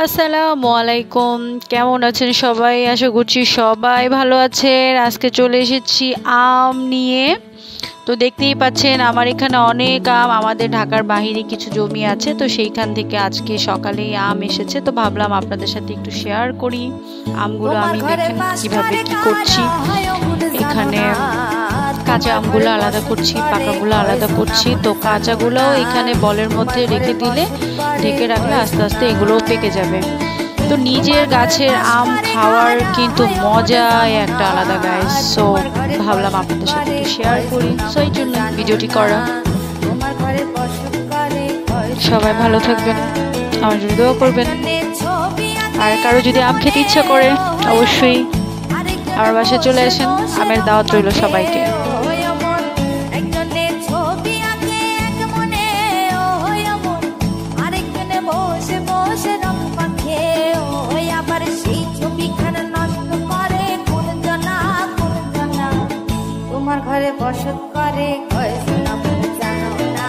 আসসালামু আলাইকুম। কেমন আছেন সবাই? আশা করছি সবাই ভালো আছেন। আজকে চলে এসেছি আম নিয়ে। তো দেখতেই পাচ্ছেন আমার এখানে অনেক আম, আমাদের ঢাকার বাহিরে কিছু জমি আছে, তো সেইখান থেকে আজকে সকালেই আম এসেছে, তো ভাবলাম আপনাদের সাথে একটু শেয়ার করি আমগুলো। আমি দেখেন কিভাবে কি করছি। এখানে কাঁচা আমগুলো আলাদা করছি, পাকাগুলো আলাদা করছি। তো কাঁচাগুলোও এখানে বলের মধ্যে রেখে দিলে, ঢেকে রাখলে আস্তে আস্তে এগুলোও পেকে যাবে। তো নিজের গাছের আম খাওয়ার কিন্তু মজাই একটা আলাদা গাইস। সো ভাবলাম আপনাদের সাথে একটু শেয়ার করি, সো এই জন্য ভিডিওটি করা। সবাই ভালো থাকবেন, আমার জন্য দোয়া করবেন। আর কারো যদি আম খেতে ইচ্ছা করে অবশ্যই আমার বাসায় চলে আসেন, আমের দাওয়াত রইল সবাইকে। তোমার ঘরে বসত করে কয়জন আপনি জানো না,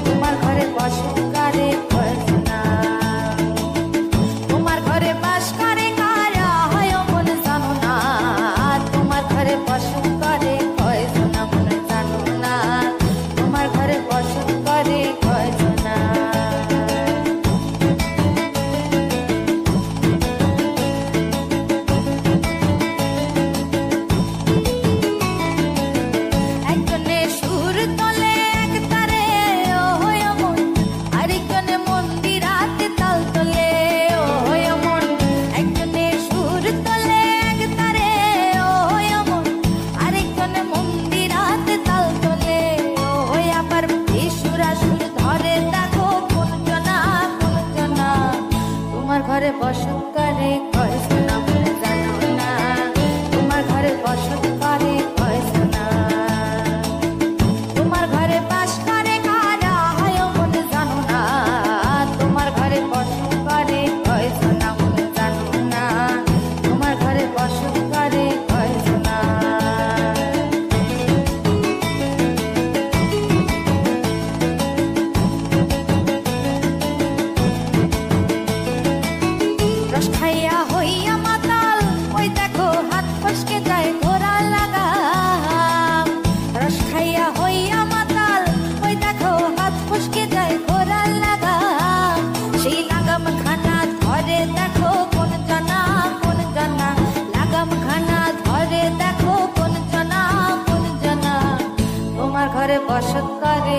তোমার ঘরে বসত করে কয়জন, তোমার ঘরে বাস করে কারা হয় মন জানো না, তোমার ঘরে বসত করে কয়জন আপনি জানো না, তোমার ঘরে বসত করে কয়জন। ঘরে বসত করে কয়জন আপনি জানো না, তোমার ঘরে বসত করে কয়জন, তোমার ঘরে বাস করে কারা হয় মন জানো না, তোমার ঘরে বসত করে কয়জন আপনি জানো না, তোমার ঘরে বসত করে কয়জন। রস খাইয়া হইয়া মাতাল ওই দেখো হাত ফসকে যায় ঘোড়া লাগাম, রস খাইয়া হইয়া মাতাল ওই দেখো হাত ফসকে যায় ঘোড়া লাগাম, সেই লাগাম খানা ধরে দেখো কোন জানা, কোন জানা লাগাম খানা ধরে দেখো কোন জানা, কোন জানা, তোমার ঘরে বসত করে